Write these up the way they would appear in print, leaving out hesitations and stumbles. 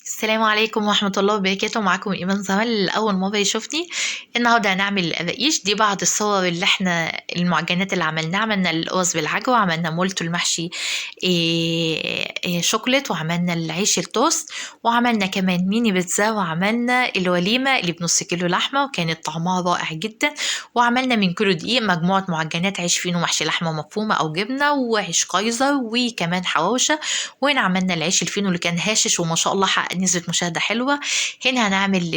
السلام عليكم ورحمة الله وبركاته. معاكم إيمان زمال. لأول مرة يشوفني النهاردة هنعمل الرقيش. دي بعض الصور اللي احنا المعجنات اللي عملنا القرص بالعجوة، وعملنا مولتو المحشي شوكولات، وعملنا العيش التوست، وعملنا كمان ميني بيتزا، وعملنا الوليمة اللي بنص كيلو لحمة وكانت طعمها رائع جدا، وعملنا من كيلو دقيق مجموعة معجنات عيش فينو محشي لحمة مفرومة أو جبنة، وعيش كايزر، وكمان حواوشة. وهنا عملنا العيش الفينو اللي كان هاشش وما شاء الله حقق نسبة مشاهدة حلوة. هنا هنعمل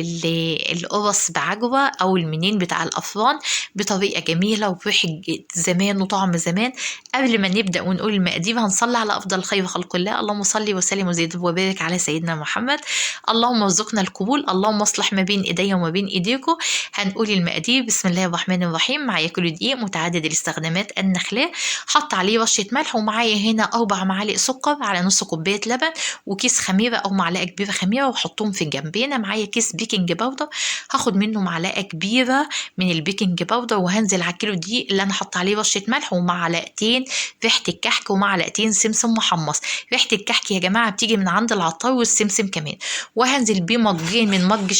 القرص بعجوة أو المنين بتاع الأفران بطريقة جميلة وبريحة زمان وطعم زمان. قبل ما نبدأ ونقول المقادير هنصلي على أفضل خير خلق الله. اللهم صل وسلم وزد وبارك على سيدنا محمد. اللهم ارزقنا القبول. اللهم اصلح ما بين إيديا وما بين إيديكم. هنقول المقادير. بسم الله الرحمن الرحيم. معايا كيلو دقيق متعدد الاستخدامات النخلاء، حط عليه رشة ملح، ومعايا هنا 4 معالق سكر على نص كوباية لبن، وكيس خميرة أو معلقة كبيرة خميرة، وحطهم في الجنب. هنا معايا كيس بيكنج باودر، هاخد منه معلقة كبيرة من البيكنج باودر، وهنزل على الكيلو دقيق اللي أنا حط عليه رشة ملح، ومعلقتين ريحة الكحك، ومعلقتين سمسم محمص. ريحة الكحك يا جماعة بتيجي من عند العطار، والسمسم كمان. وهنزل بمجين من مج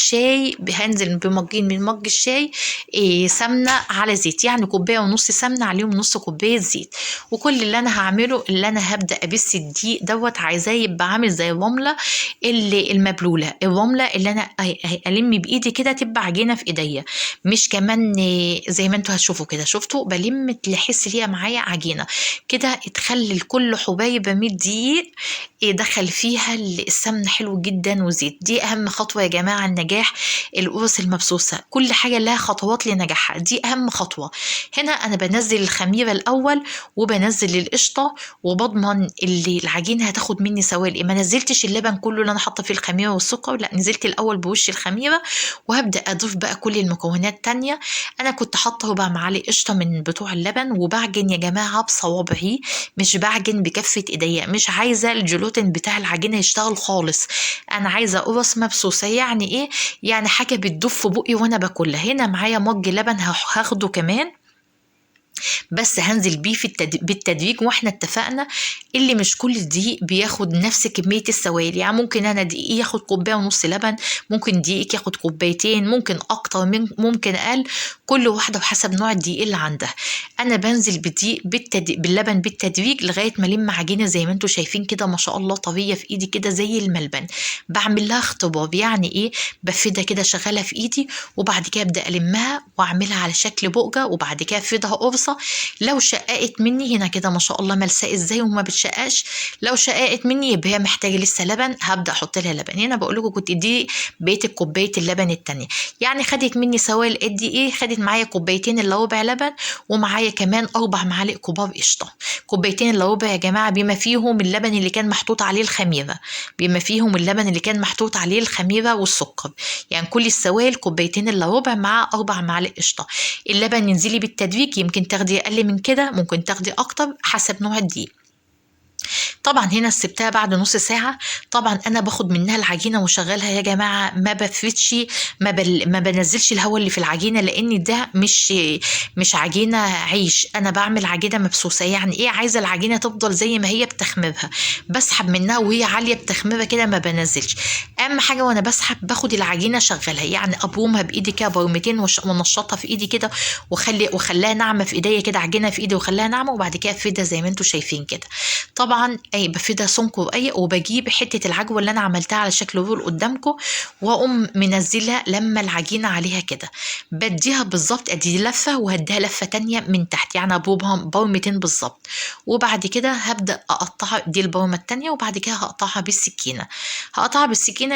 الشاي، سمنة على زيت، يعني كوباية ونص سمنة عليهم نص كوباية زيت. وكل اللي انا هعمله اللي انا هبدا ابس الدقيق دوت، عايزاه يبقى عامل زي الرمله اللي المبلوله، الرمله اللي انا الم بايدي كده تبقى عجينه في ايديا، مش كمان زي ما انتوا هتشوفوا كده. شفتوا بلم تحس ليها معايا عجينه كده، تخلي كل حبايب 100 دقيق دخل فيها السمن حلو جدا وزيت. دي اهم خطوه يا جماعه النجاح القرص المبسوسه، كل حاجه لها خطوات لنجاحها، دي اهم خطوه. هنا انا بنزل الخميره الاول، وبنزل القشطه، وبضمن اللي العجينه هتاخد مني سوائل. ما نزلتش اللبن كله اللي انا حاطه فيه الخميره والسكر، لا، نزلت الاول بوش الخميره، وهبدا اضيف بقى كل المكونات التانية. انا كنت حاطه 4 معالق قشطه من بتوع اللبن، وبعجن يا جماعه بصوابعي، مش بعجن بكفه ايديا، مش عايزه الجلوتين بتاع العجينه يشتغل خالص. انا عايزه قرص مبسوسه. يعني ايه؟ يعني حاجه بتدوب في بقي وانا باكلها. هنا معايا مج لبن هاخده كمان، بس هنزل بيه بالتدريج. واحنا اتفقنا اللي مش كل دقيق بياخد نفس كمية السوائل، يعني ممكن انا دقيق ياخد كوباية ونص لبن، ممكن دقيق ياخد كوبايتين، ممكن اكتر، ممكن اقل، كل واحدة وحسب نوع الدقيق اللي عندها. انا بنزل بالدقيق باللبن بالتدريج لغاية ما الم عجينة زي ما انتوا شايفين كده، ما شاء الله طرية في ايدي كده زي الملبن. بعمل لها اختبار، يعني ايه؟ بفردها كده شغالة في ايدي، وبعد كده ابدا المها واعملها على شكل بقجة، وبعد كده افردها قرصة. لو شققت مني هنا كده ما شاء الله ملساء ازاي وما بتشققش، لو شققت مني يبقى هي محتاجه لسه لبن، هبدا احط لها لبن. هنا بقول لكم كنت دي بقيه كوبايه اللبن التانية، يعني خدت مني سوائل قد ايه؟ خدت معايا كوبايتين الا ربع لبن، ومعايا كمان 4 معالق كبار قشطه. كوبايتين الا ربع يا جماعه بما فيهم اللبن اللي كان محطوط عليه الخميره، والسكر، يعني كل السوائل كوبايتين الا ربع مع 4 معالق قشطه. اللبن ينزلي بالتدريج، يمكن تاخدي اقل من كده، ممكن تاخدي اكتر حسب نوع الدقيق. طبعا هنا سبتها بعد نص ساعة. طبعا انا باخد منها العجينة وشغلها يا جماعة، ما بفردش، ما بنزلش الهواء اللي في العجينة، لان ده مش عجينة عيش، انا بعمل عجينة مبسوسة. يعني ايه؟ عايزة العجينة تفضل زي ما هي بتخمرها، بسحب منها وهي عالية بتخمرها كده، ما بنزلش. اهم حاجة وانا بسحب باخد العجينة شغلها، يعني ابرومها بايدي كده برمتين، ونشطها في ايدي كده، وخليها ناعمة في ايديا كده، عجينة في ايدي وخليها ناعمة، وبعد كده افردها زي ما انتوا شايفين كده. طبعا بفردها سمك رقيق، وبجيب حته العجوه اللي انا عملتها على شكل رول قدامكم، واقوم منزلها لما العجينه عليها كده، بديها بالظبط، ادي لفه وهديها لفه تانية من تحت، يعني ابوبها برمتين بالظبط. وبعد كده هبدا اقطعها، دي البرمه التانية، وبعد كده هقطعها بالسكينه.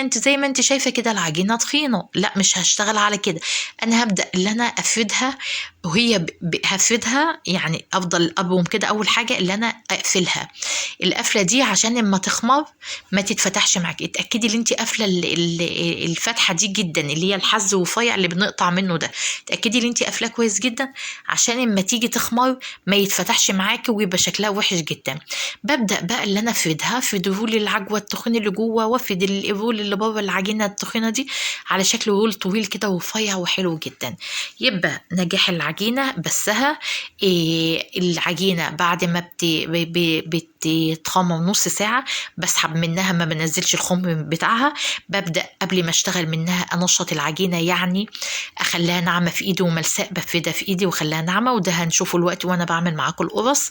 انت زي ما انت شايفه كده العجينه تخينه، لا مش هشتغل على كده. انا هبدا اللي انا افردها، وهي هفردها، يعني افضل ابرم كده. اول حاجه اللي انا اقفلها، القفله دي عشان لما تخمر ما تتفتحش معاك. اتاكدي ان انت قافله الفتحه دي جدا، اللي هي الحز وفيع اللي بنقطع منه ده، اتاكدي ان انت قافلاه كويس جدا عشان لما تيجي تخمر ما يتفتحش معاك ويبقى شكلها وحش جدا. ببدا بقى اللي انا افردها، افرد رول العجوه التخين اللي جوه، وافرد الرول اللي بره العجينه التخينه دي على شكل رول طويل كده ورفيع وحلو جدا. يبقى نجاح العجينه بسها، العجينه بعد ما بتتخمر الرخامة نص ساعة، بسحب منها ما بنزلش الخم بتاعها. ببدأ قبل ما اشتغل منها انشط العجينة، يعني اخليها ناعمة في ايدي وملساء، بفردها في ايدي واخليها ناعمة، وده هنشوفه الوقت وانا بعمل معاكم القرص.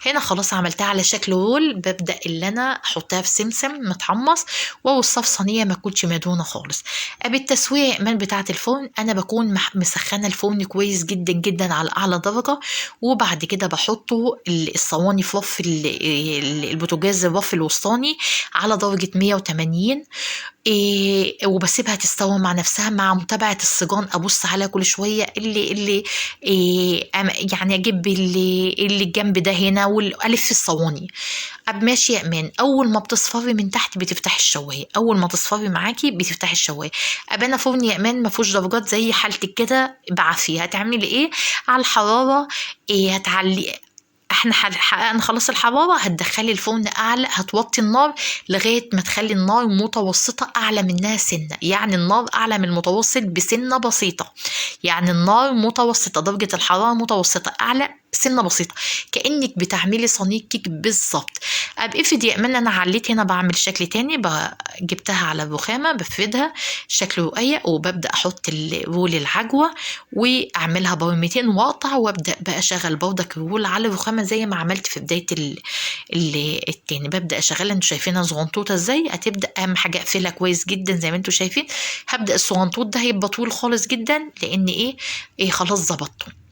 هنا خلاص عملتها على شكل رول. ببدأ اللي انا احطها في سمسم متحمص وارصها في صينية ما تكونش مدهونة خالص. بالتسوية من بتاعة الفرن انا بكون مسخنة الفرن كويس جدا جدا على اعلى درجة، وبعد كده بحطه الصواني في رف البوتاجاز، الرف الوسطاني على درجة 180. وبسيبها تستوي مع نفسها مع متابعة الصجان، أبص عليها كل شوية اللي يعني أجيب اللي الجنب ده هنا والألف في الصواني. ماشي يا امان. اول ما بتصفري من تحت بتفتحي الشوايه، اول ما تصفري معاكي بتفتحي الشوايه. انا فرن يا امان ما فيهوش درجات زي حالتك كده بعافيه. هتعملي ايه؟ على الحراره هتعلي. احنا حققنا خلاص الحرارة، هتدخلي الفرن اعلى، هتوطي النار لغاية ما تخلي النار متوسطة اعلى منها سنة، يعني النار اعلى من المتوسط بسنة بسيطة، يعني النار متوسطة، درجة الحرارة متوسطة اعلى سنة بسيطة، كأنك بتعملي صينية كيك بالظبط. افرضي يا امان انا عليت هنا بعمل شكل تاني، جبتها على الرخامة بفردها شكل رقيق، وببدأ احط الرول العجوة واعملها برمتين واقطع، وابدأ بقى اشغل بردك الرول على الرخامة زي ما عملت في بداية التاني. ببدأ اشغلها، انتوا شايفينها صغنطوطة ازاي. هتبدأ اهم حاجة اقفلها كويس جدا زي ما انتوا شايفين. هبدأ الصغنطوط ده هيبقى طويل خالص جدا لان ايه خلاص ظبطته.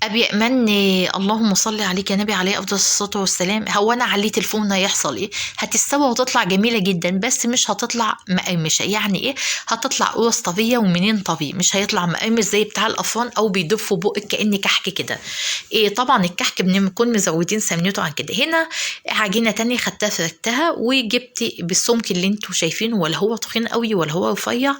ابي امان اللهم صل عليك يا نبي عليه افضل الصلاه والسلام. هو انا عليت الفرن هيحصل ايه؟ هتستوي وتطلع جميله جدا، بس مش هتطلع مقرمشه. يعني ايه؟ هتطلع قرص طريه ومنين طري، مش هيطلع مقرمش زي بتاع الافران او بيدب في بقك كأن كحك كده. طبعا الكحك بنكون مزودين سمنته عن كده. هنا عجينه تانية خدتها فردتها وجبت بالسمك اللي انتوا شايفينه، ولا هو تخين قوي ولا هو رفيع،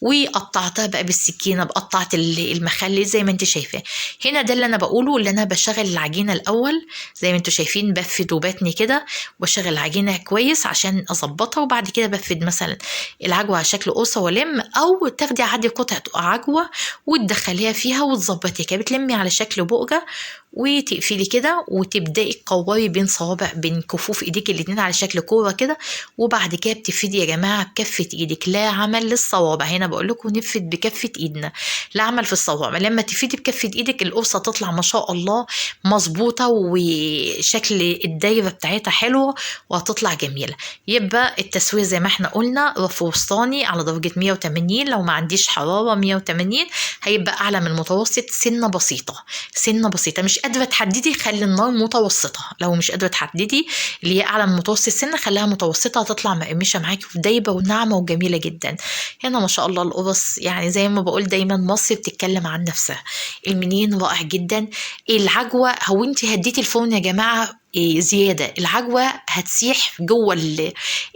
وقطعتها بقى بالسكينه، بقطعت المخلل زي ما انت شايفاه. هنا ده اللي انا بقوله، اللي انا بشغل العجينه الاول زي ما انتوا شايفين، بفد وباتني كده واشغل العجينه كويس عشان اظبطها، وبعد كده بفد مثلا العجوه على شكل قرصه والم، او تاخدي عادي قطعه عجوه وتدخليها فيها وتظبطيها كده، بتلمي على شكل بؤجه وتقفلي كده، وتبداي تكوري بين صوابع بين كفوف ايديك الاتنين على شكل كوره كده. وبعد كده بتفردي يا جماعه بكفه ايدك، لا عمل للصوابع. هنا بقول لكم نفرد بكفه ايدنا، لا عمل في الصوابع. لما تفردي بكفه ايدك القرصه تطلع ما شاء الله مظبوطه، وشكل الدايره بتاعتها حلوه وهتطلع جميله. يبقى التسويه زي ما احنا قلنا رف وسطاني على درجه 180، لو ما عنديش حراره 180 هيبقى اعلى من المتوسط سنه بسيطه، سنه بسيطه. مش قادره تحددي خلي النار متوسطه، لو مش قادره تحددي اللي هي اعلى من المتوسط سنه خليها متوسطه، هتطلع مقرمشه معاكي في دايبه وناعمه وجميله جدا. هنا ما شاء الله القرص يعني زي ما بقول دايما مصر بتتكلم عن نفسها. المنين رائع جدا. العجوه هو انت هديتي الفرن يا جماعه زيادة، العجوة هتسيح جوه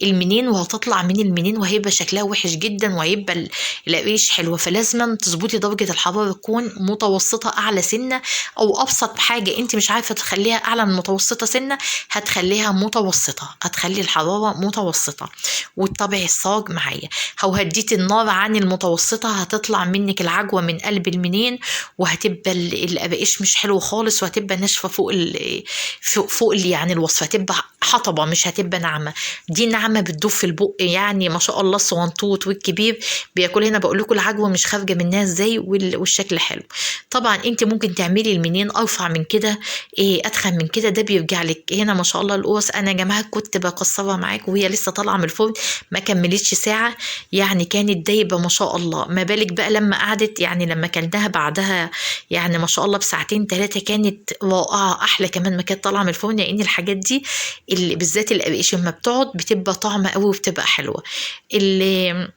المنين وهتطلع من المنين وهيبقى شكلها وحش جدا وهيبقى القريش حلوة. فلازم تظبطي درجة الحرارة تكون متوسطة أعلى سنة، أو أبسط حاجة أنت مش عارفة تخليها أعلى من متوسطة سنة هتخليها متوسطة، هتخلي الحرارة متوسطة وتتابعي الصاج معايا. أو هديتي النار عن المتوسطة هتطلع منك العجوة من قلب المنين وهتبقى القريش مش حلو خالص، وهتبقى ناشفة فوق اللي يعني الوصفه هتبقى حطبه مش هتبقى ناعمه. دي ناعمه بتدوب في البق، يعني ما شاء الله الصغنطوط والكبير بياكل. هنا بقول لكم العجوه مش خارجه منها ازاي والشكل حلو. طبعا انت ممكن تعملي المنين ارفع من كده، اتخن من كده، ده بيرجع لك. هنا ما شاء الله القوس انا يا جماعه كنت بكسرها معاك وهي لسه طالعه من الفرن ما كملتش ساعه، يعني كانت دايبه ما شاء الله. ما بالك بقى لما قعدت، يعني لما كلناها بعدها يعني ما شاء الله بساعتين 3 كانت رائعه، احلى كمان ما كانت طالعه من الفرن. لان الحاجات دي اللي بالذات القريش لما بتقعد بتبقى طعمه قوي وبتبقى حلوه. اللي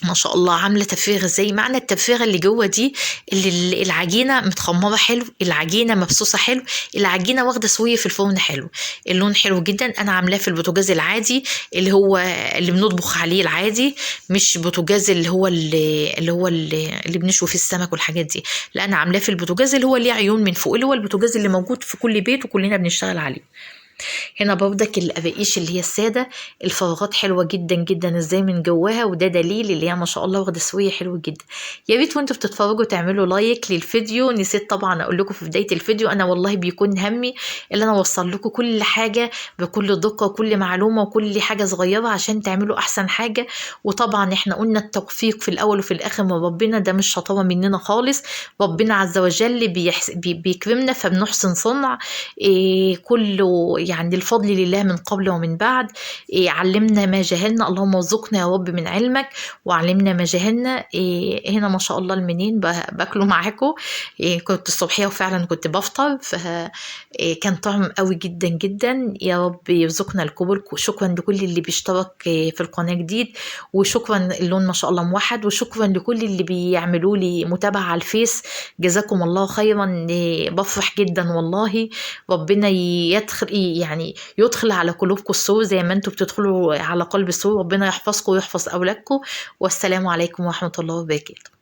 ما شاء الله عامله تفريغ ازاي، معنى التفريغ اللي جوه دي اللي العجينه متخمره حلو، العجينه مبسوسه حلو، العجينه واخده سويه في الفرن حلو، اللون حلو جدا. انا عاملاه في البوتاجاز العادي اللي بنطبخ عليه العادي، مش بوتاجاز اللي بنشوي فيه السمك والحاجات دي، لا انا عاملاه في البوتاجاز اللي هو ليه عيون من فوق، اللي هو البوتاجاز اللي موجود في كل بيت وكلنا بنشتغل عليه. هنا برضك القراقيش اللي هي السادة، الفراغات حلوة جدا جدا ازاي من جواها، وده دليل اللي هي ما شاء الله واخدة سوية حلو جدا. يا ريت وانتوا بتتفرجوا تعملوا لايك للفيديو. نسيت طبعا اقول لكم في بداية الفيديو، انا والله بيكون همي اللي انا اوصل لكم كل حاجة بكل دقة وكل معلومة وكل حاجة صغيرة عشان تعملوا احسن حاجة. وطبعا احنا قلنا التوفيق في الاول وفي الاخر من ربنا، ده مش شطارة مننا خالص. ربنا عز وجل بيكرمنا فبنحسن صنع. كله يعني الفضل لله من قبل ومن بعد. علمنا ما جهلنا، اللهم ارزقنا يا رب من علمك وعلمنا ما جهلنا. هنا ما شاء الله المنين باكله معاكم. كنت الصبحية وفعلا كنت بفطر، فكان طعم قوي جدا جدا. يا رب يرزقنا القبول. شكرا لكل اللي بيشترك في القناة جديد، وشكرا اللون ما شاء الله موحد، وشكرا لكل اللي بيعملوا لي متابعة على الفيس. جزاكم الله خيرا. بفرح جدا والله. ربنا يدخل على قلوبكم السرور زي ما انتم بتدخلوا على قلب السرور. ربنا يحفظكم ويحفظ أولادكم. والسلام عليكم ورحمة الله وبركاته.